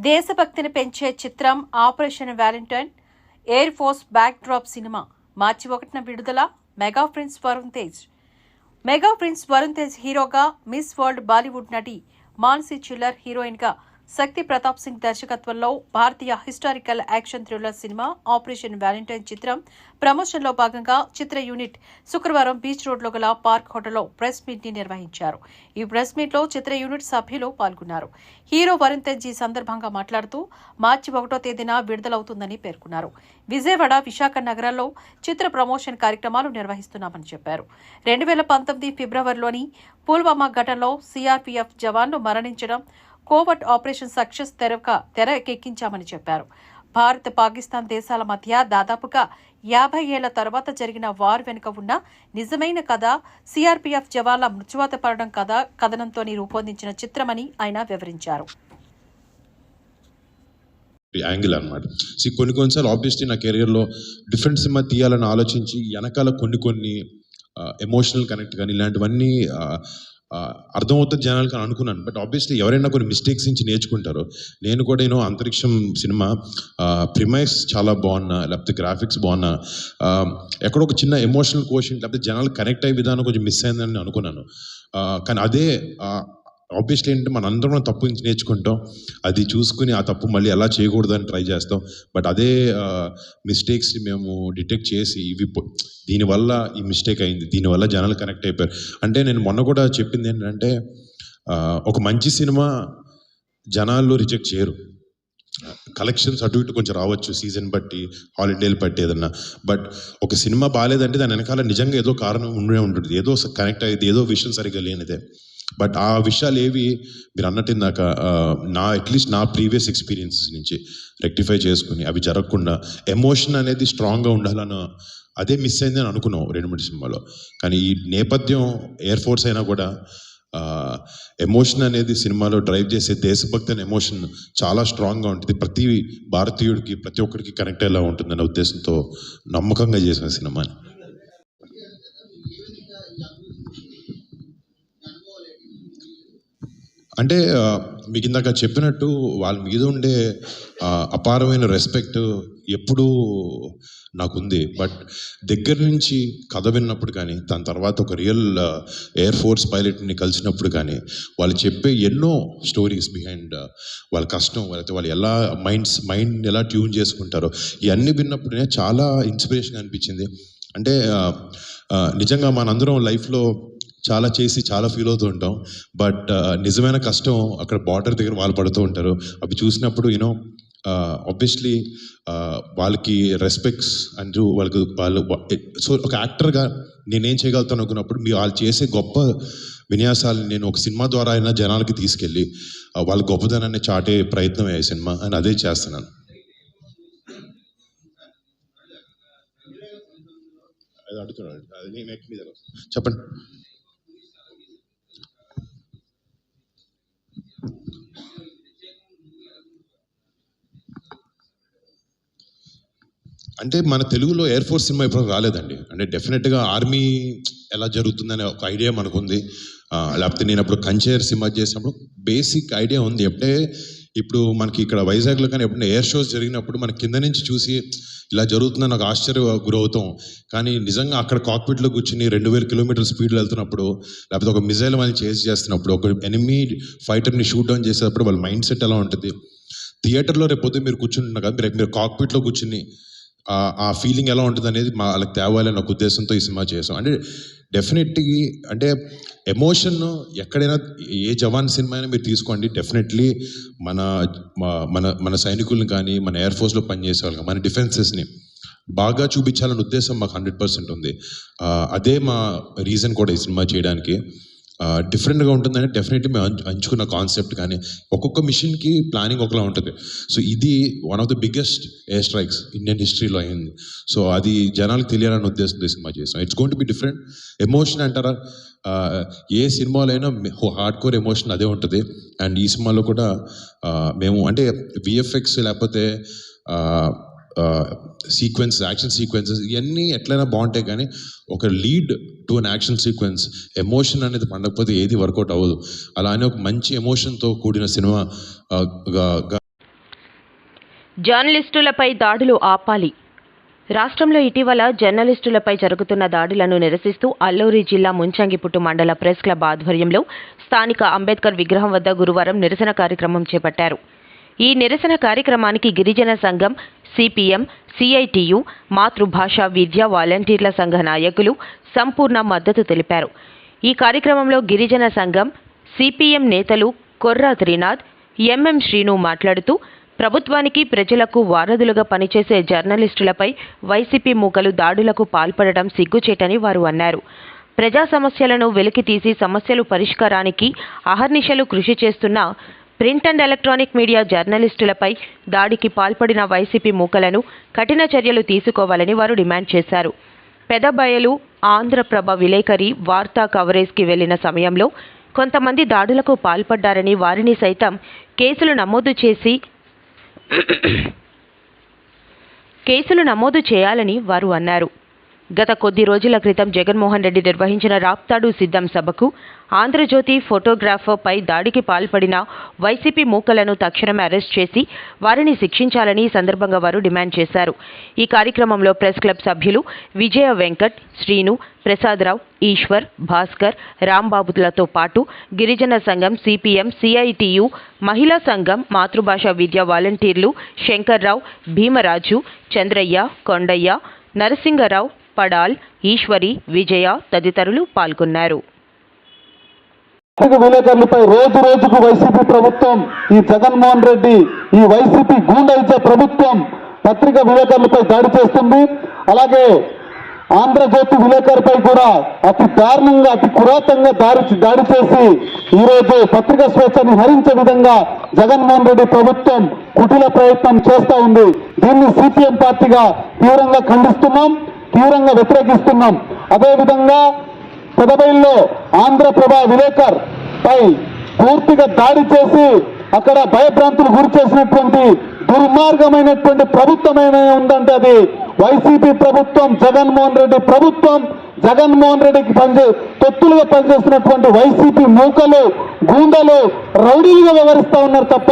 దేశభక్తిని పెంచే చిత్రం Operation Valentine Air Force backdrop cinema మార్చి 1న విడుదల. మెగా ప్రిన్స్ వరుణ్ తేజ్ హీరోగా, మిస్ వరల్డ్ బాలీవుడ్ నటి మానసి చిల్లర్ హీరోయిన్ గా, శక్తి ప్రతాప్ సింగ్ దర్శకత్వంలో భారతీయ historical action thriller cinema Operation Valentine చిత్రం ప్రమోషన్ లో భాగంగా చిత్ర యూనిట్ శుక్రవారం బీచ్ రోడ్ లో గల పార్క్ హోటల్లో ప్రెస్ మీట్ ని నిర్వహించారు. ఈ ప్రెస్ మీట్ లో చిత్ర యూనిట్ సభ్యులు పాల్గొన్నారు. హీరో వరుణ్ తేజ్ ఈ సందర్భంగా మాట్లాడుతూ మార్చి 1వ తేదీన విడుదలవుతుందని పేర్కొన్నారు. విజయవాడ, విశాఖ నగరాల్లో చిత్ర ప్రమోషన్ కార్యక్రమాలు నిర్వహిస్తున్నామని చెప్పారు. 2019 ఫిబ్రవరిలోని పుల్వామా ఘటనలో సిఆర్పీఎఫ్ జవాన్లు మరణించడం, కోవర్ట్ ఆపరేషన్ సక్సెస్ తెరకెక్కించామని చెప్పారు. భారత్, పాకిస్తాన్ దేశాల మధ్య దాదాపుగా 50 ఏళ్ల తర్వాత జరిగిన వార్ వెనుక ఉన్న నిజమైన కథ సిఆర్పీఎఫ్ జవాన్ల మృత్యువాత పడడం కథనంతో రూపొందించిన చిత్రమని ఆయన వివరించారు. యాంగిల్ అనమాట. కొన్నిసార్లు ఆబ్వియస్లీ నా కెరియర్లో డిఫరెంట్ సినిమా తీయాలని ఆలోచించి వెనకాల కొన్ని ఎమోషనల్ కనెక్ట్ కానీ ఇలాంటివన్నీ అర్థమవుతుంది జనాలకి అని అనుకున్నాను. బట్ ఆబ్వియస్లీ ఎవరైనా కొన్ని మిస్టేక్స్ నుంచి నేర్చుకుంటారో, నేను కూడా అంతరిక్షం సినిమా ప్రిమైస్ చాలా బాగున్నా, లేకపోతే గ్రాఫిక్స్ బాగున్నా, ఎక్కడో ఒక చిన్న ఎమోషనల్ కోషన్ లేకపోతే జనాలు కనెక్ట్ అయ్యే విధానం కొంచెం మిస్ అయిందని అనుకున్నాను. కానీ అదే ఆబ్వియస్లీ ఏంటంటే మన అందరం తప్పు నుంచి నేర్చుకుంటాం, అది చూసుకుని ఆ తప్పు మళ్ళీ ఎలా చేయకూడదని ట్రై చేస్తాం. బట్ అదే మిస్టేక్స్ మేము డిటెక్ట్ చేసి దీనివల్ల ఈ మిస్టేక్ అయింది, దీనివల్ల జనాలు కనెక్ట్ అయిపోయారు. అంటే నేను మొన్న కూడా చెప్పింది ఏంటంటే, ఒక మంచి సినిమా జనాలు రిజెక్ట్ చేయరు. కలెక్షన్స్ అటు ఇటు కొంచెం రావచ్చు, సీజన్ బట్టి, హాలిడేలు బట్టి ఏదన్నా. బట్ ఒక సినిమా బాగాలేదంటే దాని వెనకాల నిజంగా ఏదో కారణం ఉండే ఉంటుంది, ఏదో కనెక్ట్ అయ్యేది, ఏదో విషయం సరిగ్గా లేనిదే. బట్ ఆ విషయాలు ఏవి మీరు అన్నట్టు ఇందాక అట్లీస్ట్ నా ప్రీవియస్ ఎక్స్పీరియన్సెస్ నుంచి రెక్టిఫై చేసుకుని అవి జరగకుండా ఎమోషన్ అనేది స్ట్రాంగ్గా ఉండాలని అదే మిస్ అయింది అని అనుకున్నాం 2-3 సినిమాలో. కానీ ఈ నేపథ్యం ఎయిర్ ఫోర్స్ అయినా కూడా ఎమోషన్ అనేది సినిమాలో డ్రైవ్ చేసే దేశభక్తి అనే ఎమోషన్ చాలా స్ట్రాంగ్గా ఉంటుంది. ప్రతి భారతీయుడికి, ప్రతి ఒక్కరికి కనెక్ట్ అయ్యేలా ఉంటుందనే ఉద్దేశంతో నమ్మకంగా చేసిన సినిమాని. అంటే మీకు ఇందాక చెప్పినట్టు వాళ్ళ మీద ఉండే అపారమైన రెస్పెక్ట్ ఎప్పుడూ నాకుంది. బట్ దగ్గర నుంచి కథ విన్నప్పుడు కానీ, దాని తర్వాత ఒక రియల్ ఎయిర్ ఫోర్స్ పైలట్ని కలిసినప్పుడు కానీ, వాళ్ళు చెప్పే ఎన్నో స్టోరీస్ బిహైండ్ వాళ్ళ కష్టం, లేకపోతే వాళ్ళు ఎలా మైండ్ ఎలా ట్యూన్ చేసుకుంటారో, ఇవన్నీ విన్నప్పుడే చాలా ఇన్స్పిరేషన్ అనిపించింది. అంటే నిజంగా మనందరం లైఫ్లో చాలా చేసి చాలా ఫీల్ అవుతూ ఉంటాం. బట్ నిజమైన కష్టం అక్కడ బార్డర్ దగ్గర వాళ్ళు పడుతూ ఉంటారు. అవి చూసినప్పుడు ఆబ్వియస్లీ వాళ్ళకి రెస్పెక్ట్స్ అంటూ వాళ్ళు సో ఒక యాక్టర్గా నేనేం చేయగలుగుతాను అనుకున్నప్పుడు వాళ్ళు చేసే గొప్ప విన్యాసాలను నేను ఒక సినిమా ద్వారా అయినా జనాలకి తీసుకెళ్ళి వాళ్ళ గొప్పదనాన్ని చాటే ప్రయత్నం అయ్యే సినిమా అని అదే చేస్తున్నాను. అది అడుగుతున్నాను, అది నేను చెప్పండి. అంటే మన తెలుగులో ఎయిర్ ఫోర్స్ సినిమా ఇప్పుడు రాలేదండి. అంటే డెఫినెట్గా ఆర్మీ ఎలా జరుగుతుందనే ఒక ఐడియా మనకుంది. లేకపోతే నేను అప్పుడు కంచేర్ సినిమా చేసినప్పుడు బేసిక్ ఐడియా ఉంది. ఇప్పుడు మనకి ఇక్కడ వైజాగ్లో కానీ ఎప్పుడైనా ఎయిర్ షోస్ జరిగినప్పుడు మన కింద నుంచి చూసి ఇలా జరుగుతుందని నాకు ఆశ్చర్య గురవుతాం. కానీ నిజంగా అక్కడ కాక్పిట్లో కూర్చుని 2000 కిలోమీటర్ల స్పీడ్లో వెళ్తున్నప్పుడు, లేకపోతే ఒక మిజైల్ వాళ్ళని చేస్తున్నప్పుడు, ఒక ఎనిమీ ఫైటర్ని షూట్ డౌన్ చేసేటప్పుడు వాళ్ళ మైండ్ సెట్ ఎలా ఉంటుంది. థియేటర్లో రేపొద్దు మీరు కూర్చుంటున్నా కదా, మీరు కాక్పిట్లో కూర్చుని ఆ ఫీలింగ్ ఎలా ఉంటుంది అనేది వాళ్ళకి తేవాలని ఒక ఉద్దేశంతో ఈ సినిమా చేసాం. అంటే డెఫినెట్లీ అంటే ఎమోషన్ ఎక్కడైనా ఏ జవాన్ సినిమా అయినా మీరు తీసుకోండి, డెఫినెట్లీ మన సైనికులను కానీ, మన ఎయిర్ ఫోర్స్లో పనిచేసే వాళ్ళని, మన డిఫెన్సెస్ని బాగా చూపించాలనే ఉద్దేశం మాకు 100% ఉంది. అదే మా రీజన్ కూడా ఈ సినిమా చేయడానికి. డిఫరెంట్గా ఉంటుందని డెఫినెట్లీ మేము ఎంచుకున్న కాన్సెప్ట్ కానీ, ఒక్కొక్క మిషన్కి ప్లానింగ్ ఒకలా ఉంటుంది. సో ఇది one of the biggest air strikes Indian హిస్టరీలో అయింది. సో అది జనాలకు తెలియాలని ఉద్దేశంతో సినిమా చేస్తాం. It's going to be different. Emotion అంటారా, ఏ సినిమాలో అయినా హార్డ్ కోర్ ఎమోషన్ అదే ఉంటుంది. అండ్ ఈ సినిమాలో కూడా మేము అంటే విఎఫ్ఎక్స్ లేకపోతే యాక్షన్ సీక్వెన్సెస్ ఇవన్నీ ఎట్లయినా బాగుంటాయి. కానీ ఒక lead to an action sequence emotion అనేది పండకపోతే ఏది వర్కౌట్ అవ్వదు. అలా అని ఒక మంచి ఎమోషన్తో కూడిన సినిమా జర్నలిస్టులపై దాడులు ఆపాలి. రాష్ట్రంలో ఇటీవల జర్నలిస్టులపై జరుగుతున్న దాడులను నిరసిస్తూ అల్లూరి జిల్లా ముంచంగిపుట్టు మండల ప్రెస్ క్లబ్ ఆధ్వర్యంలో స్థానిక అంబేద్కర్ విగ్రహం వద్ద గురువారం నిరసన కార్యక్రమం చేపట్టారు. ఈ నిరసన కార్యక్రమానికి గిరిజన సంఘం, సిపిఎం, సిఐటియు, మాతృభాష విద్యా వాలంటీర్ల సంఘ నాయకులు సంపూర్ణ మద్దతు తెలిపారు. ఈ కార్యక్రమంలో గిరిజన సంఘం, సిపిఎం నేతలు కొర్రా త్రినాథ్, ఎంఎం శ్రీను మాట్లాడుతూ ప్రభుత్వానికి ప్రజలకు వారధులుగా పనిచేసే జర్నలిస్టులపై వైసీపీ మూకలు దాడులకు పాల్పడడం సిగ్గుచేటని వారు అన్నారు. ప్రజా సమస్యలను వెలికితీసి సమస్యలు పరిష్కారానికి అహర్నిశలు కృషి చేస్తున్న ప్రింట్ అండ్ ఎలక్ట్రానిక్ మీడియా జర్నలిస్టులపై దాడికి పాల్పడిన వైసీపీ మూకలను కఠిన చర్యలు తీసుకోవాలని వారు డిమాండ్ చేశారు. పెదబయలు ఆంధ్రప్రభ విలేకరి వార్తా కవరేజ్కి వెళ్లిన సమయంలో కొంతమంది దాడులకు పాల్పడ్డారని, వారిని సైతం కేసులు నమోదు చేయాలని వారు అన్నారు. గత కొద్ది రోజుల క్రితం జగన్మోహన్ రెడ్డి నిర్వహించిన రాప్తాడు సిద్ధం సభకు ఆంధ్రజ్యోతి ఫోటోగ్రాఫర్పై దాడికి పాల్పడిన వైసీపీ మూకలను తక్షణమే అరెస్ట్ చేసి వారిని శిక్షించాలని ఈ సందర్భంగా వారు డిమాండ్ చేశారు. ఈ కార్యక్రమంలో ప్రెస్ క్లబ్ సభ్యులు విజయ వెంకట్, శ్రీను, ప్రసాదరావు, ఈశ్వర్, భాస్కర్, రాంబాబులతో పాటు గిరిజన సంఘం, సిపిఎం, సిఐటియు, మహిళా సంఘం, మాతృభాష విద్యా వాలంటీర్లు శంకర్రావు, భీమరాజు, చంద్రయ్య, కొండయ్య, నరసింగరావు, పడాల్, ఈశ్వరి, విజయ తదితరులు పాల్గొన్నారు. విలేకరులపై రోజు రోజుకు వైసీపీ ప్రభుత్వం, ఈ జగన్మోహన్ రెడ్డి, ఈ వైసీపీ గూండాయిజే ప్రభుత్వం పత్రికా విలేకరులపై దాడి చేస్తుంది. అలాగే ఆంధ్రజ్యోతి విలేకరుపై కూడా అతి దారుణంగా, అతి కురాతంగా దాడి చేసి ఈరోజు పత్రికా స్వేచ్ఛని హరించే విధంగా జగన్మోహన్ రెడ్డి ప్రభుత్వం కుటిల ప్రయత్నం చేస్తూ ఉంది. దీన్ని సిపిఎం పార్టీగా తీవ్రంగా ఖండిస్తున్నాం, తీవ్రంగా వ్యతిరేకిస్తున్నాం. అదేవిధంగా పెదబైల్లో ఆంధ్రప్రభ విలేకర్ పై పూర్తిగా దాడి చేసి అక్కడ భయభ్రాంతులు గురి చేసినటువంటి దుర్మార్గమైనటువంటి ప్రభుత్వమైన ఉందంటే అది వైసీపీ ప్రభుత్వం, జగన్మోహన్ రెడ్డి ప్రభుత్వం. జగన్మోహన్ రెడ్డికి తొత్తులుగా పనిచేస్తున్నటువంటి వైసీపీ మూకలు, గూండాలు, రౌడీలుగా వ్యవహరిస్తా ఉన్నారు తప్ప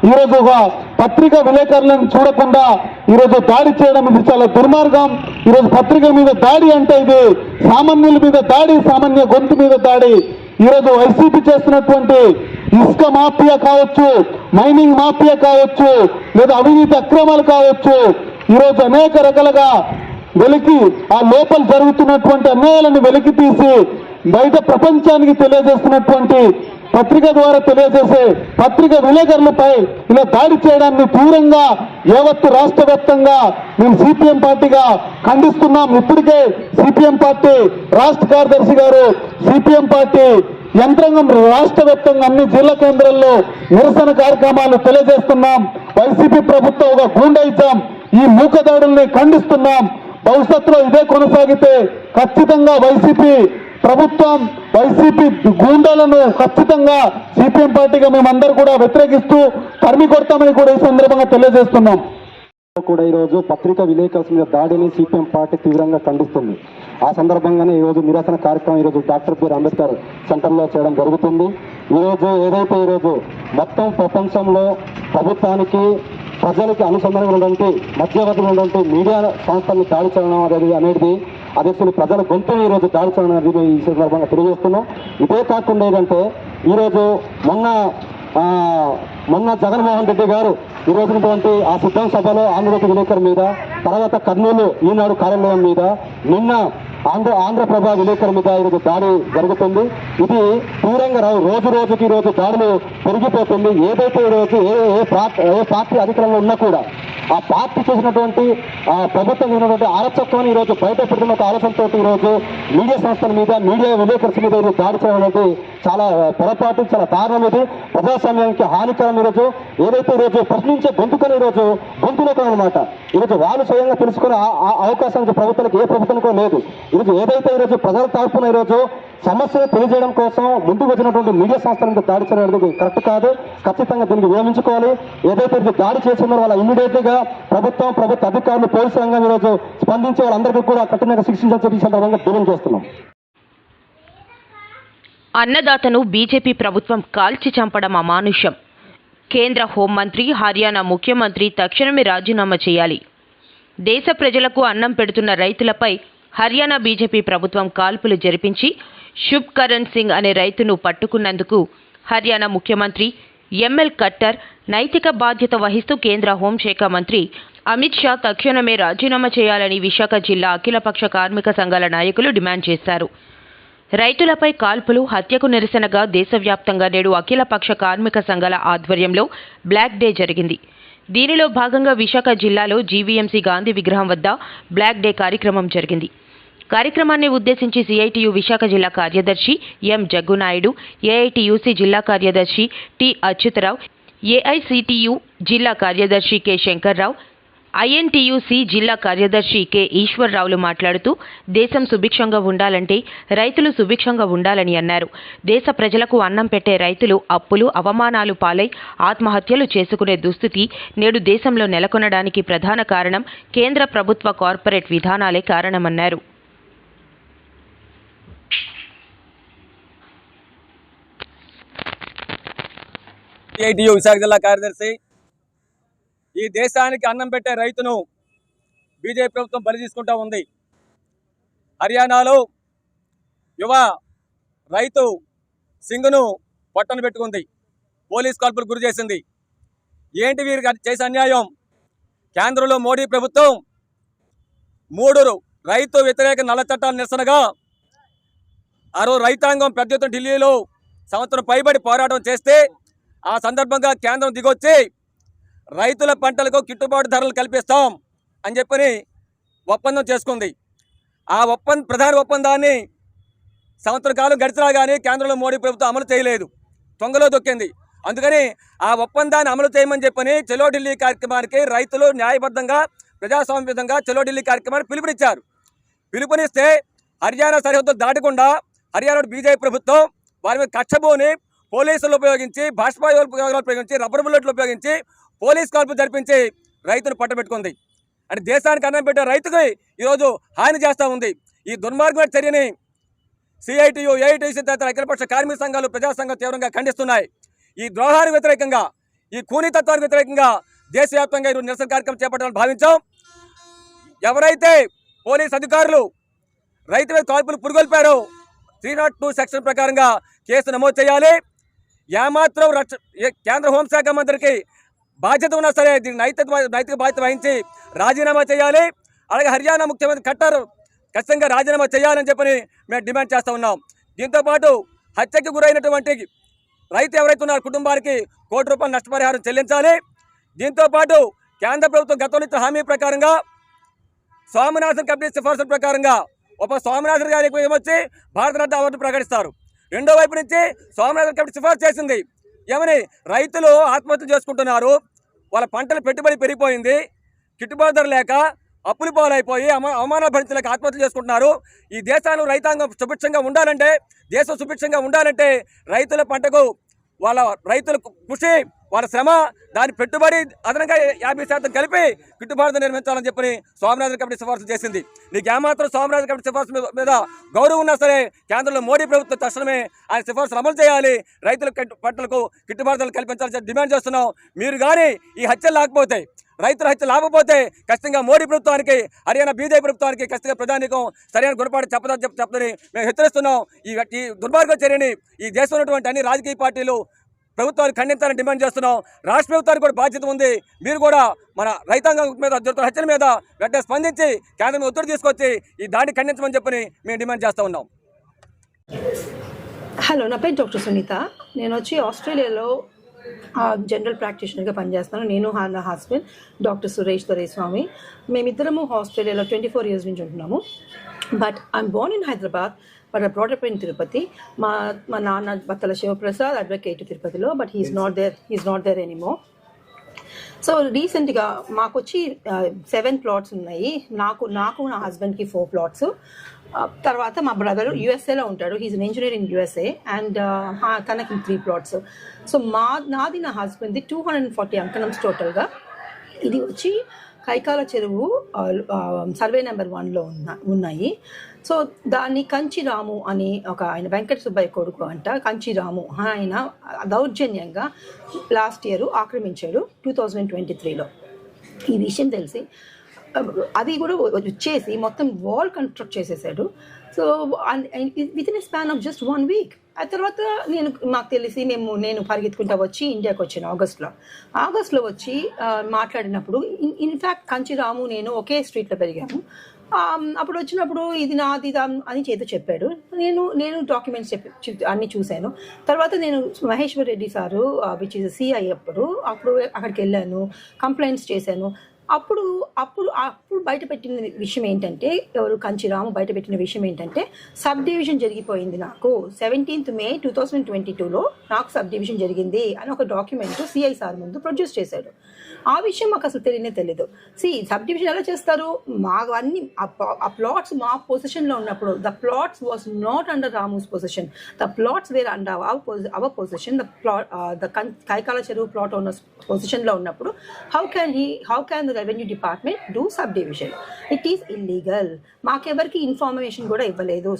ఈరోజు ఒక పత్రికా విలేకరులను చూడకుండా ఈరోజు దాడి చేయడం ఇది చాలా దుర్మార్గం. ఈరోజు పత్రిక మీద దాడి అంటే ఇది సామాన్యుల మీద దాడి, సామాన్య గొంతు మీద దాడి. ఈరోజు వైసీపీ చేస్తున్నటువంటి ఇసుక మాఫియా కావచ్చు, మైనింగ్ మాఫియా కావచ్చు, లేదా అవినీతి అక్రమాలు కావచ్చు, ఈరోజు అనేక రకాలుగా వెలికి ఆ లోపల జరుగుతున్నటువంటి అన్యాయాలను వెలికి తీసి బయట ప్రపంచానికి తెలియజేస్తున్నటువంటి పత్రిక ద్వారా తెలియజేసే పత్రిక విలేకరులపై ఇలా దాడి చేయడాన్ని తీవ్రంగా యావత్తు రాష్ట్ర వ్యాప్తంగా మేము సిపిఎం పార్టీగా ఖండిస్తున్నాం. ఇప్పటికే సిపిఎం పార్టీ రాష్ట్ర కార్యదర్శి గారు, సిపిఎం పార్టీ యంత్రాంగం రాష్ట్ర వ్యాప్తంగా అన్ని జిల్లా కేంద్రాల్లో నిరసన కార్యక్రమాలు తెలియజేస్తున్నాం. వైసీపీ ప్రభుత్వం ఒక గూండాయిజం, ఈ మూకదాడుల్ని ఖండిస్తున్నాం. భవిష్యత్తులో ఇదే కొనసాగితే ఖచ్చితంగా వైసీపీ ప్రభుత్వం, వైసీపీ గూండాలను ఖచ్చితంగా సిపిఎం పార్టీగా మేమందరూ కూడా వ్యతిరేకిస్తూ తరిమి కొడతామని కూడా ఈ సందర్భంగా తెలియజేస్తున్నాం. కూడా ఈరోజు పత్రికా విలేకరుల మీద దాడిని సిపిఎం పార్టీ తీవ్రంగా ఖండిస్తుంది. ఆ సందర్భంగానే ఈరోజు నిరసన కార్యక్రమం ఈరోజు డాక్టర్ బిఆర్ అంబేద్కర్ సెంటర్లో చేయడం జరుగుతుంది. ఈరోజు మొత్తం ప్రపంచంలో ప్రభుత్వానికి, ప్రజలకి అనుసంధానంగా ఉన్నటువంటి మధ్యవర్తులు ఉన్నటువంటి మీడియా సంస్థలను దాడి చేయడం అనేది అధ్యక్షులు ప్రజల గొంతుని ఈరోజు దాడి చేయడం అనేది ఈ సందర్భంగా తెలియజేస్తున్నాం. ఇదే కాకుండా ఏంటంటే ఈరోజు మొన్న జగన్మోహన్ రెడ్డి గారు ఈరోజునటువంటి ఆ సిద్ధం సభలో ఆంధ్రజ్యోతి విలేకరు మీద, తర్వాత కర్నూలు ఈనాడు కార్యాలయం మీద, నిన్న ఆంధ్రప్రభ విలేకరు మీద ఈరోజు దాడి జరుగుతుంది. ఇది తీవ్రంగా రోజు రోజుకి ఈరోజు దాడులు పెరిగిపోతుంది. ఏదైతే ఈరోజు ఏ పార్టీ అధికారంలో ఉన్నా కూడా ఆ పార్టీ చేసినటువంటి ఆ ప్రభుత్వం చేసినటువంటి అరచత్వాన్ని ఈరోజు బయట పెడుతున్న ఒక ఆలోచనతో ఈరోజు మీడియా సంస్థల మీద, మీడియా విలేకరుల మీద ఈరోజు దాడి చేయడం అనేది చాలా పొరపాటు, చాలా దారుణం. ఇది ప్రజాస్వామ్యానికి హానికరం. ఈరోజు ఏదైతే ఈరోజు ప్రశ్నించే గొంతుకొని ఈరోజు గొంతులోకం అనమాట. ఈరోజు వాళ్ళు స్వయంగా తెలుసుకునే అవకాశం ప్రభుత్వానికి ఏ ప్రభుత్వానికో లేదు. ఈరోజు ఏదైతే ఈరోజు ప్రజల తరఫున ఈరోజు సమస్యను తెలియజేయడం కోసం ముందుకు వచ్చినటువంటి మీడియా సంస్థల మీద దాడి చేయడం అనేది కరెక్ట్ కాదు. ఖచ్చితంగా దీనికి విరమించుకోవాలి. ఏదైతే దాడి చేస్తున్నారో వాళ్ళ ఇమ్మీడియట్గా ప్రభుత్వ అధికారులు, పోలీసు రంగం ఈరోజు స్పందించే వాళ్ళందరికీ కూడా కఠినంగా శిక్షించాలని సందర్భంగా డిమాండ్ చేస్తున్నాం. అన్నదాతను బీజేపీ ప్రభుత్వం కాల్చి చంపడం అమానుషం. కేంద్ర హోంమంత్రి, హర్యానా ముఖ్యమంత్రి తక్షణమే రాజీనామా చేయాలి. దేశ ప్రజలకు అన్నం పెడుతున్న రైతులపై హర్యానా బీజేపీ ప్రభుత్వం కాల్పులు జరిపించి శుభ్ కరణ్ సింగ్ అనే రైతును పట్టుకున్నందుకు హర్యానా ముఖ్యమంత్రి ఎంఎల్ ఖట్టర్ నైతిక బాధ్యత వహిస్తూ కేంద్ర హోంశాఖ మంత్రి అమిత్ షా తక్షణమే రాజీనామా చేయాలని విశాఖ జిల్లా అఖిలపక్ష కార్మిక సంఘాల నాయకులు డిమాండ్ చేశారు. రైతులపై కాల్పులు, హత్యకు నిరసనగా దేశవ్యాప్తంగా నేడు అఖిలపక్ష కార్మిక సంఘాల ఆధ్వర్యంలో బ్లాక్ డే జరిగింది. దీనిలో భాగంగా విశాఖ జిల్లాలో జీవీఎంసీ గాంధీ విగ్రహం వద్ద బ్లాక్ డే కార్యక్రమం జరిగింది. కార్యక్రమాన్ని ఉద్దేశించి సిఐటియు విశాఖ జిల్లా కార్యదర్శి ఎం జగ్గునాయుడు, ఏఐటియుసి జిల్లా కార్యదర్శి టి అచ్యుతరావు, ఏఐసిటియు జిల్లా కార్యదర్శి కె శంకర్రావు, ఐఎన్టీయూసీ జిల్లా కార్యదర్శి కె ఈశ్వర్రావులు మాట్లాడుతూ దేశం సుభిక్షంగా ఉండాలంటే రైతులు సుభిక్షంగా ఉండాలని అన్నారు. దేశ ప్రజలకు అన్నం పెట్టే రైతులు అప్పులు, అవమానాలు పాలై ఆత్మహత్యలు చేసుకునే దుస్థితి నేడు దేశంలో నెలకొనడానికి ప్రధాన కారణం కేంద్ర ప్రభుత్వ కార్పొరేట్ విధానాలే కారణమన్నారు. సిఐటియు విశాఖ జిల్లా కార్యదర్శి, ఈ దేశానికి అన్నం పెట్టే రైతును బీజేపీ ప్రభుత్వం బలి తీసుకుంటూ ఉంది. హర్యానాలో యువ రైతు సింగ్ను పట్టణ పెట్టుకుంది, పోలీస్ కాల్పులు గురి చేసింది. ఏంటి వీరికి చేసే అన్యాయం? కేంద్రంలో మోడీ ప్రభుత్వం 3 రైతు వ్యతిరేక నల్ల చట్టాల నిరసనగా ఆ రోజు రైతాంగం పెద్ద ఎత్తున ఢిల్లీలో సంవత్సరం పైబడి పోరాటం చేస్తే ఆ సందర్భంగా కేంద్రం దిగొచ్చి రైతుల పంటలకు గిట్టుబాటు ధరలు కల్పిస్తాం అని చెప్పని ఒప్పందం చేసుకుంది. ఆ ప్రధాన ఒప్పందాన్ని సంవత్సర కాలం గడిచినా కానీ కేంద్రంలో మోడీ ప్రభుత్వం అమలు చేయలేదు, తొంగలో దొక్కింది. అందుకని ఆ ఒప్పందాన్ని అమలు చేయమని చెప్పని చలో ఢిల్లీ కార్యక్రమానికి రైతులు న్యాయబద్ధంగా ప్రజాస్వామ్యబద్ధంగా చలో ఢిల్లీ కార్యక్రమానికి పిలుపునిచ్చారు. పిలుపునిస్తే హర్యానా సరిహద్దులు దాటకుండా హర్యానా బీజేపీ ప్రభుత్వం వారి మీద కక్షబోని పోలీసులు ఉపయోగించి, బాష్పాయోగాలు ఉపయోగించి, రబ్బర్ బుల్లెట్లు ఉపయోగించి పోలీస్ కాల్పులు జరిపించి రైతును పట్టబెట్టుకుంది. అంటే దేశానికి అన్నం పెట్టే రైతుకి ఈరోజు హాని చేస్తూ ఉంది. ఈ దుర్మార్గమైన చర్యని సిఐటియు, ఏఐటిసి తదితర అఖిలపక్ష కార్మిక సంఘాలు, ప్రజా సంఘాలు తీవ్రంగా ఖండిస్తున్నాయి. ఈ ద్రోహానికి వ్యతిరేకంగా, ఈ కూనీతత్వానికి వ్యతిరేకంగా దేశవ్యాప్తంగా ఈరోజు నిరసన కార్యక్రమం చేపట్టాలని భావించాం. ఎవరైతే పోలీస్ అధికారులు రైతు మీద కాల్పులు పురుగొల్పారో 302 సెక్షన్ ప్రకారంగా కేసు నమోదు చేయాలి. ఏమాత్రం కేంద్ర హోంశాఖ మంత్రికి బాధ్యత ఉన్నా సరే దీన్ని నైతిక బాధ్యత వహించి రాజీనామా చేయాలి. అలాగే హర్యానా ముఖ్యమంత్రి ఖట్టర్ ఖచ్చితంగా రాజీనామా చేయాలని చెప్పని మేము డిమాండ్ చేస్తూ ఉన్నాం. దీంతోపాటు హత్యకు గురైనటువంటి రైతు ఎవరైతే ఉన్నారో కుటుంబానికి ₹1 కోటి నష్టపరిహారం చెల్లించాలి. దీంతోపాటు కేంద్ర ప్రభుత్వం గతంలో ఇచ్చిన హామీ ప్రకారంగా స్వామినాథన్ కమిటీ సిఫార్సుల ప్రకారంగా స్వామినాథన్ గారికి ఏమొచ్చి భారతరత్న అవార్డు ప్రకటిస్తారు. రెండో వైపు నుంచి స్వామినాథన్ కమిటీ సిఫార్సు చేసింది ఏమని, రైతులు ఆత్మహత్యలు చేసుకుంటున్నారు, వాళ్ళ పంటల పెట్టుబడి పెరిగిపోయింది, గిట్టుబాటు ధర లేక అప్పులు పాలైపోయి అవమానాలు భరించలేక ఆత్మహత్యలు చేసుకుంటున్నారు. ఈ దేశాలు రైతాంగం సుభిక్షంగా ఉండాలంటే, దేశం సుభిక్షంగా ఉండాలంటే రైతుల పంటకు వాళ్ళ రైతుల కృషి, వాళ్ళ శ్రమ, దాని పెట్టుబడి అదనంగా 50% కలిపి గిట్టుబాటు నిర్మించాలని చెప్పని స్వామినాథన్ కమిటీ సిఫార్సు చేసింది. నీకు ఏమాత్రం స్వామినాథన్ కమిటీ సిఫార్సు మీద గౌరవం ఉన్నా సరే కేంద్రంలో మోడీ ప్రభుత్వం తక్షణమే ఆయన సిఫార్సులు అమలు చేయాలి, రైతుల పంటలకు గిట్టుబాటు ధరలు కల్పించాలని డిమాండ్ చేస్తున్నాం. మీరు కానీ ఈ హత్యలు లేకపోతే, రైతుల హత్యలు లేకపోతే ఖచ్చితంగా మోడీ ప్రభుత్వానికి, హర్యానా బీజేపీ ప్రభుత్వానికి ఖచ్చితంగా ప్రధానికం సరైన గుణపాటు చెప్పదని మేము హెచ్చరిస్తున్నాం. ఈ దుర్మార్గ చర్యని ఈ దేశంలో ఉన్నటువంటి అన్ని రాజకీయ పార్టీలు ప్రభుత్వాన్ని ఖండించాలని డిమాండ్ చేస్తున్నాం. రాష్ట్ర ప్రభుత్వానికి కూడా బాధ్యత ఉంది. మీరు కూడా మన రైతాంగం మీద జరుగుతున్న హత్యల మీద వెంటనే స్పందించి కేంద్రం ఒత్తిడి తీసుకొచ్చి ఈ దాడిని ఖండించమని చెప్పని మేము డిమాండ్ చేస్తూ ఉన్నాం. హలో, నా పేరు డాక్టర్ సునీత. నేను వచ్చి ఆస్ట్రేలియాలో జనరల్ ప్రాక్టీషనర్గా పనిచేస్తున్నాను. నేను నా హస్బెండ్ డాక్టర్ సురేష్ దొరైస్వామి. మేమిద్దరము ఆస్ట్రేలియాలో 24 years నుంచి ఉంటున్నాము. But I'm born in Hyderabad, but I brought up in Tirupati. మా నాన్న బత్తల శివప్రసాద్ అడ్వకేట్ తిరుపతిలో, but he's not there anymore. So రీసెంట్గా మాకు వచ్చి 7 plots ఉన్నాయి. నాకు నా హస్బెండ్కి 4 plots. తర్వాత మా బ్రదర్ యూఎస్ఏలో ఉంటాడు, he's an engineer in USA, and తనకి 3 plots. సో నాది నా హస్బెండ్ది 240 అంకణమ్స్ టోటల్గా. ఇది వచ్చి కైకాల చెరువు సర్వే నెంబర్ 1లో ఉన్నాయి. సో దాన్ని కంచిరాము అని ఆయన వెంకట సుబ్బయ్య కొడుకు అంట, కంచిరాము ఆయన దౌర్జన్యంగా లాస్ట్ ఇయర్ ఆక్రమించాడు 2023లో. ఈ విషయం తెలిసి అది కూడా వచ్చేసి మొత్తం వాల్ కన్స్ట్రక్ట్ చేసేసాడు. So with in a span of just 1 week. ఆ తర్వాత మాకు తెలిసి నేను పరిగెత్తుకుంటా వచ్చి ఇండియాకి వచ్చాను ఆగస్ట్లో వచ్చి మాట్లాడినప్పుడు, ఇన్ఫ్యాక్ట్ కంచిరాము నేను ఒకే స్ట్రీట్లో పెరిగాము. అప్పుడు వచ్చినప్పుడు ఇది నాది అని చేత చెప్పాడు. నేను డాక్యుమెంట్స్ అన్ని చూశాను. తర్వాత నేను Maheshwar Reddy sir which is CI అప్పుడు అక్కడికి వెళ్ళాను, కంప్లైంట్స్ చేశాను. అప్పుడు బయటపెట్టిన విషయం ఏంటంటే, ఎవరు కంచిరాము బయటపెట్టిన విషయం ఏంటంటే, సబ్ డివిజన్ జరిగిపోయింది నాకు 17th May 2022లో నాకు సబ్ డివిజన్ జరిగింది అని ఒక డాక్యుమెంట్ సిఐ సార్ ముందు ప్రొడ్యూస్ చేశాడు. ఆ విషయం మాకు అసలు తెలియదు. సబ్ డివిజన్ ఎలా చేస్తారు, మాకు అన్ని ఆ ప్లాట్స్ మా పొజిషన్లో ఉన్నప్పుడు, the plots was not under Ramu's position, the plots were under our position, the Kaikala Cheruvu plot owners పొజిషన్లో ఉన్నప్పుడు how can the revenue department do subdivision? It is illegal. మాకెవరికి ఇన్ఫర్మేషన్ కూడా ఇవ్వలేదు.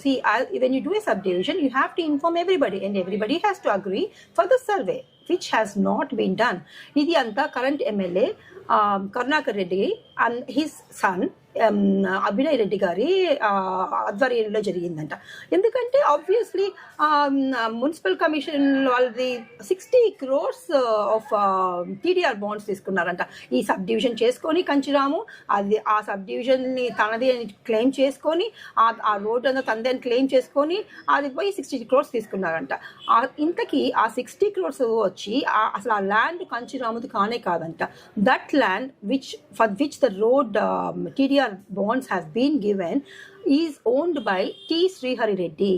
when you do a subdivision, you have to inform everybody and everybody has to agree for the survey, which has not been done. ఇది అంతా current MLA Karunakar Reddy and his son Abhinay Reddy గారి ఆధ్వర్యంలో జరిగిందంట. ఎందుకంటే obviously municipal commission వాళ్ళది 60 crores of TDR bonds తీసుకున్నారంట. ఈ sub division చేసుకొని కంచిరాము ఆ సబ్ డివిజన్ని తనది అని క్లెయిమ్ చేసుకొని, ఆ రోడ్ అంతా తనది అని క్లెయిమ్ చేసుకొని అది పోయి 60 crores తీసుకున్నారంట. ఇంతకీ ఆ 60 crores వచ్చి అసలు ఆ ల్యాండ్ కంచిరాముది కానే కాదంట. That land for which the road TDR bonds have been given is owned by T. Srihari Reddy.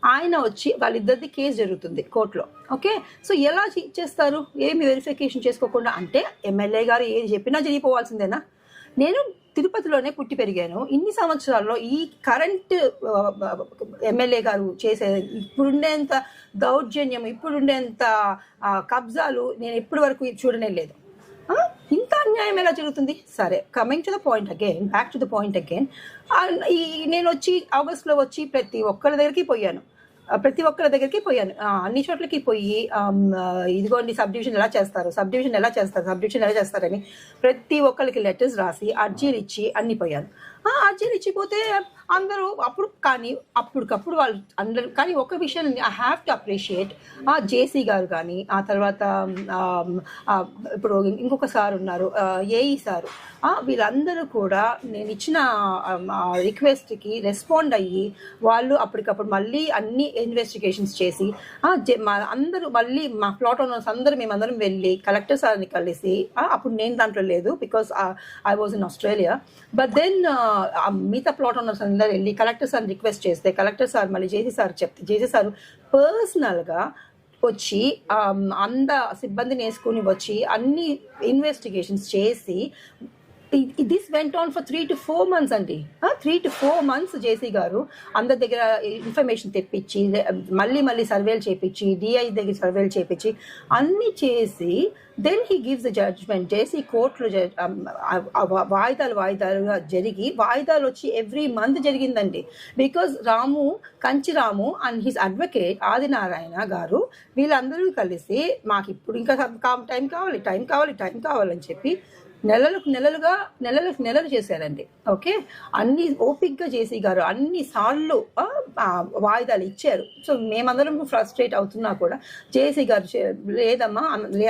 ఆయన వచ్చి వాళ్ళిద్దరిది కేసు జరుగుతుంది కోర్టులో. ఓకే, సో ఎలా చేస్తారు? ఏమి వెరిఫికేషన్ చేసుకోకుండా? అంటే ఎమ్మెల్యే గారు ఏది చెప్పినా జరిగిపోవాల్సిందేనా? నేను తిరుపతిలోనే పుట్టి పెరిగాను. ఇన్ని సంవత్సరాల్లో ఈ కరెంట్ ఎమ్మెల్యే గారు చేసే ఇప్పుడుండేంత దౌర్జన్యం, ఇప్పుడుండేంత కబ్జాలు నేను ఇప్పటి వరకు చూడనే లేదు. ఇంత అన్యాయం ఎలా జరుగుతుంది? సరే, coming to the point again, back to the point again. నేను వచ్చి ఆగస్ట్లో వచ్చి ప్రతి ఒక్కరి దగ్గరికి పోయాను, అన్ని చోట్లకి పోయి ఇదిగోండి సబ్ డివిజన్ ఎలా చేస్తారని ప్రతి ఒక్కరికి లెటర్స్ రాసి అర్జీలు ఇచ్చి అన్ని పోయాను. అర్జీలు ఇచ్చిపోతే అందరూ అప్పటికప్పుడు వాళ్ళు అందరూ. కానీ ఒక విషయం ఐ హ్యావ్ టు అప్రిషియేట్ జేసీ గారు కానీ, ఆ తర్వాత ఇప్పుడు ఇంకొక సార్ ఉన్నారు ఏఈ సారు, వీళ్ళందరూ కూడా నేను ఇచ్చిన రిక్వెస్ట్కి రెస్పాండ్ అయ్యి వాళ్ళు అప్పటికప్పుడు మళ్ళీ అన్ని ఇన్వెస్టిగేషన్స్ చేసి అందరూ మళ్ళీ మా ప్లాట్ ఓనర్స్ మేమందరం వెళ్ళి కలెక్టర్ సార్ని కలిసి, అప్పుడు నేను దాంట్లో లేదు because I was in Australia, but then మిగతా ప్లాట్ ఓనర్స్ అందరూ వెళ్ళి కలెక్టర్ సార్ని రిక్వెస్ట్ చేస్తే కలెక్టర్ సార్ మళ్ళీ జేసీ సార్ పర్సనల్గా వచ్చి అంద సిబ్బందిని వేసుకుని వచ్చి అన్ని ఇన్వెస్టిగేషన్స్ చేసి this went on for 3 to 4 months అండి. 3 to 4 months జేసీ గారు అందరి దగ్గర ఇన్ఫర్మేషన్ తెప్పించి మళ్ళీ సర్వేలు చేయించి డిఐ దగ్గర సర్వేలు చేయించి అన్నీ చేసి then he gives the judgement. JC కోర్టులో వాయిదాలుగా జరిగి వాయిదాలు వచ్చి ఎవ్రీ మంత్ జరిగిందండి. Because Kanchiramu and his advocate Adinarayana గారు వీళ్ళందరూ కలిసి మాకు ఇప్పుడు ఇంకా టైం కావాలని చెప్పి నెలలు చేశారండి. ఓకే, అన్ని ఓపిక్గా జేసీ గారు అన్ని సార్లు వాయిదాలు ఇచ్చారు. సో మేమందరం ఫ్రస్ట్రేట్ అవుతున్నా కూడా జేసీ గారు లేదమ్మా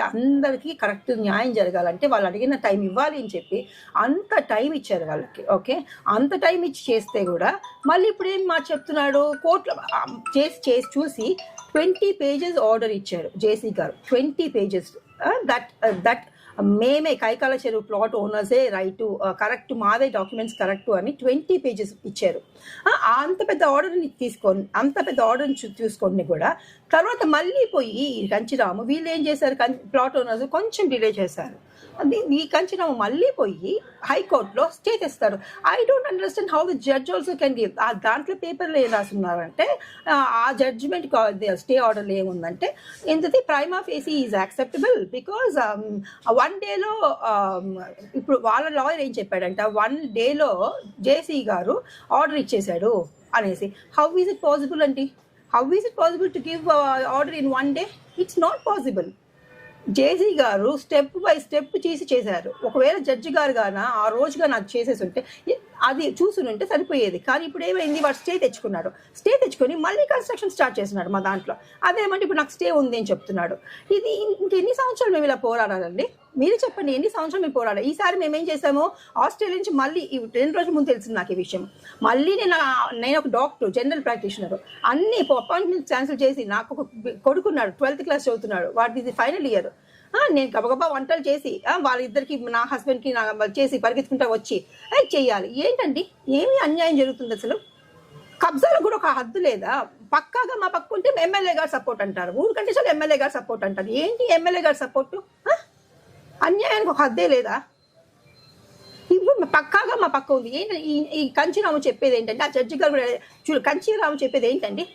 అందరికీ కరెక్ట్ న్యాయం జరగాలంటే వాళ్ళు అడిగిన టైం ఇవ్వాలి అని చెప్పి అంత టైం ఇచ్చారు వాళ్ళకి. ఓకే, అంత టైం ఇచ్చి చేస్తే కూడా మళ్ళీ ఇప్పుడు ఏం చెప్తున్నాడు, కోర్టులో చేసి చూసి 20 pages ఆర్డర్ ఇచ్చారు జేసీ గారు. 20 pages దట్ మేమే Kaikala Cheruvu plot ఓనర్సే right correct, మావే డాక్యుమెంట్స్ కరెక్టు అని 20 pages ఇచ్చారు. అంత పెద్ద ఆర్డర్ని తీసుకొని కూడా తర్వాత మళ్ళీ పోయి కంచిరాము వీళ్ళు ఏం చేశారు, ప్లాట్ ఓనర్స్ కొంచెం డిలే చేశారు. ఈ కంచిరాము మళ్ళీ పోయి హైకోర్టులో స్టే తెస్తారు. I don't understand how the judge also can give. దాంట్లో పేపర్లో ఏం రాస్తున్నారంటే ఆ జడ్జిమెంట్ స్టే ఆర్డర్లో ఏముందంటే ఏంటంటే prima facie is acceptable because 1 డేలో ఇప్పుడు వాళ్ళ లాయర్ ఏం చెప్పాడంట, 1 డేలో జేసీ గారు ఆర్డర్ ఇచ్చేశాడు అనేసి. హౌ ఈజ్ ఇట్ పాసిబుల్ అండి? How is it possible to give order in 1 day? It's not possible. JC గారు స్టెప్ బై స్టెప్ చేశారు. ఒకవేళ జడ్జి గారు గాన ఆ రోజుగా నాకు చేసేసి ఉంటే అది చూసుంటే సరిపోయేది. కానీ ఇప్పుడు ఏమైంది, వాడు స్టే తెచ్చుకున్నాడు. స్టే తెచ్చుకొని మళ్ళీ కన్స్ట్రక్షన్ స్టార్ట్ చేస్తున్నాడు మా దాంట్లో. అదేమంటే ఇప్పుడు నాకు స్టే ఉంది అని చెప్తున్నాడు. ఇది ఇంకెన్ని సంవత్సరాలు మేము ఇలా పోరాడాలండి? మీరు చెప్పండి, ఎన్ని సంవత్సరాలు మేము పోరాడాలి? ఈసారి మేము ఏం చేసాము, ఆస్ట్రేలియా నుంచి మళ్ళీ 2 రోజుల ముందు తెలిసింది నాకు ఈ విషయం. మళ్ళీ నేను ఒక డాక్టర్, జనరల్ ప్రాక్టీషనర్, అన్ని అపాయింట్మెంట్ క్యాన్సిల్ చేసి, నాకు ఒక కొడుకున్నాడు, 12th క్లాస్ చదువుతున్నాడు, వాటి ఇది ఫైనల్ ఇయర్. నేను గబగబా వంటలు చేసి వాళ్ళిద్దరికి, నా హస్బెండ్కి చేసి పరిగెత్తుకుంటా వచ్చి చెయ్యాలి. ఏంటండి, ఏమి అన్యాయం జరుగుతుంది అసలు? కబ్జాలకు కూడా ఒక హద్దు లేదా? పక్కాగా మా పక్క ఉంటే ఎమ్మెల్యే గారు సపోర్ట్ అంటారు, ఊరికంటే చాలు ఎమ్మెల్యే గారు సపోర్ట్ అంటారు. ఏంటి ఎమ్మెల్యే గారు సపోర్టు? అన్యాయానికి ఒక హద్దే లేదా? ఇప్పుడు పక్కాగా మా పక్క ఉంది. ఏంటి ఈ కంచిరాము చెప్పేది ఏంటంటే, ఆ జడ్జి గారు చూడు, కంచిరాము చెప్పేది ఏంటండి,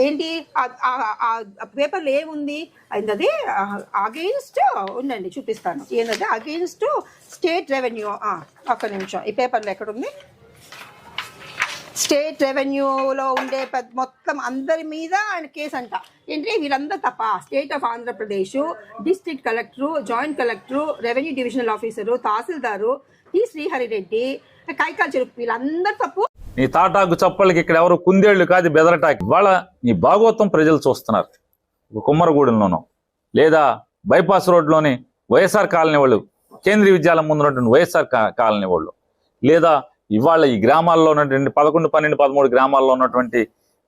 ఏంటి పేపర్లో ఏముంది అది, అగెయిన్స్ట్ ఉండండి చూపిస్తాను. ఏంటంటే అగెయిన్స్ట్ స్టేట్ రెవెన్యూ. ఒక్క నిమిషం, ఈ పేపర్లో ఎక్కడుంది? స్టేట్ రెవెన్యూలో ఉండే మొత్తం అందరి మీద ఆయన కేసు అంట. ఏంటంటే వీళ్ళందరూ తప్ప, state of Andhra Pradesh, district collector, joint collector, revenue divisional officer, tahsildar, ఈ శ్రీహరిరెడ్డి, కైకాల్ చెరుకు, వీళ్ళందరూ తప్పు. నీ తాటాకు చప్పలకి ఇక్కడ ఎవరు కుందేళ్లు కాదు, బెదరటాకి. వాళ్ళ నీ భాగవతం ప్రజలు చూస్తున్నారు. కుమ్మరగూడెంలోనో లేదా బైపాస్ రోడ్లోని వైఎస్ఆర్ కాలనీ వాళ్ళు, కేంద్రీయ విద్యాలయం ముందు ఉన్నటువంటి వైఎస్ఆర్ కాలనీ వాళ్ళు, లేదా ఇవాళ ఈ గ్రామాల్లో ఉన్నటువంటి 11, 12, 13 గ్రామాల్లో ఉన్నటువంటి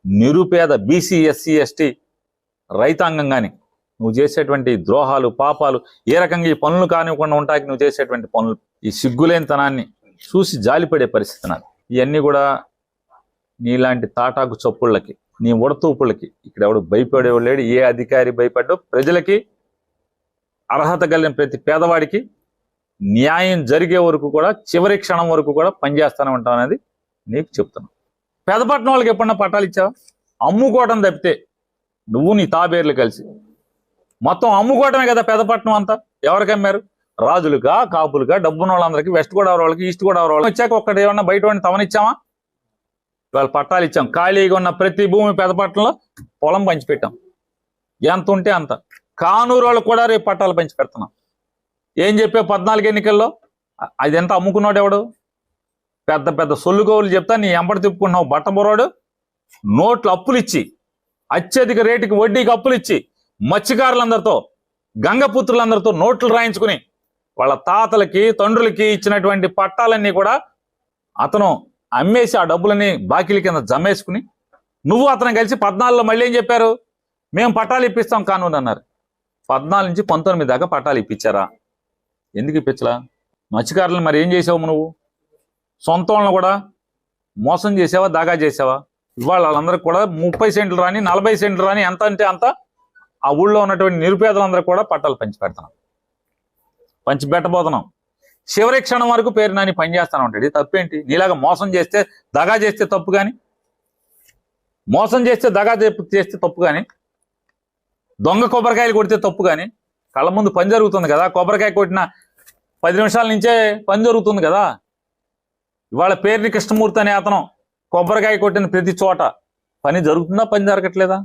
నిరుపేద బీసీ, ఎస్సీ, ఎస్టీ రైతాంగం కానీ నువ్వు చేసేటువంటి ద్రోహాలు, పాపాలు, ఏ రకంగా ఈ పనులు కానివ్వకుండా ఉంటాయి, నువ్వు చేసేటువంటి పనులు, ఈ సిగ్గులేనితనాన్ని చూసి జాలిపడే పరిస్థితి నాది. ఇవన్నీ కూడా నీలాంటి తాటాకు చప్పుళ్ళకి, నీ ఉడతూపుళ్ళకి ఇక్కడ ఎవడు భయపడేవాడు లేడు. ఏ అధికారి భయపడ్డో, ప్రజలకి అర్హత కలిగిన ప్రతి పేదవాడికి న్యాయం జరిగే వరకు కూడా, చివరి క్షణం వరకు కూడా పనిచేస్తానే ఉంటాం అనేది నీకు చెప్తున్నాను. పెదపట్నం వాళ్ళకి ఎప్పుడన్నా పట్టాలు ఇచ్చావా? అమ్ముకోవడం తప్పితే నువ్వు నీ తాబేర్లు కలిసి మొత్తం అమ్ముకోవటమే కదా పెదపట్నం అంతా. ఎవరికి అమ్మారు? రాజులుగా, కాపులుగా, డబ్బున్న వాళ్ళందరికీ, వెస్ట్ గోదావరి వాళ్ళకి, ఈస్ట్ గోదావరి వాళ్ళకి వచ్చాక ఒక్కటి ఏమన్నా బయట వాడిని తవనిచ్చామా? ఇవాళ పట్టాలు ఇచ్చాం. ఖాళీగా ఉన్న ప్రతి భూమి పెదపట్నంలో పొలం పంచిపెట్టాం. ఎంత ఉంటే అంత. కానూరు వాళ్ళకు కూడా రేపు పట్టాలు పంచి పెడుతున్నాం. ఏం చెప్పే 14 ఎన్నికల్లో అది ఎంత అమ్ముకున్నాడు ఎవడు? పెద్ద పెద్ద సొల్లుగోవులు చెప్తా నీ ఎంబడి తిప్పుకున్నావు. బట్టబొరాడు నోట్లు అప్పులు ఇచ్చి, అత్యధిక రేటుకి వడ్డీకి అప్పులు ఇచ్చి, మత్స్యకారులందరితో, గంగపుత్రులందరితో నోట్లు రాయించుకుని వాళ్ళ తాతలకి, తండ్రులకి ఇచ్చినటువంటి పట్టాలన్నీ కూడా అతను అమ్మేసి ఆ డబ్బులని బాకీల కింద జమేసుకుని, నువ్వు అతను కలిసి 14లో మళ్ళీ ఏం చెప్పారు? మేము పట్టాలు ఇప్పిస్తాం కానూరు అన్నారు. 14 నుంచి 19 దాకా పట్టాలు ఇప్పించారా? ఎందుకు ఇప్పించలా? మత్స్యకారులను మరి ఏం చేసావు నువ్వు? సొంత వాళ్ళని కూడా మోసం చేసావా, దాగా చేసావా? ఇవాళ వాళ్ళందరికీ కూడా 30 సెంట్లు రాని, 40 సెంట్లు రాని, ఎంత అంటే అంత ఆ ఊళ్ళో ఉన్నటువంటి నిరుపేదలందరూ కూడా పట్టాలు పంచి పెడుతున్నాం, పంచి పెట్టబోతున్నాం. చివరి క్షణం వరకు పేరు నాని పని చేస్తాను ఉంటాడు. తప్పేంటి? నీలాగా మోసం చేస్తే, దగా చేస్తే తప్పు కానీ, మోసం చేస్తే, దగా చేస్తే తప్పు కానీ, దొంగ కొబ్బరికాయలు కొడితే తప్పు కానీ, కళ్ళ ముందు పని జరుగుతుంది కదా. కొబ్బరికాయ కొట్టిన 10 నిమిషాల నుంచే పని జరుగుతుంది కదా. ఇవాళ పేరుని కృష్ణమూర్తి అనే అతను కొబ్బరికాయ కొట్టిన ప్రతి చోట పని జరుగుతుందా, పని జరగట్లేదా?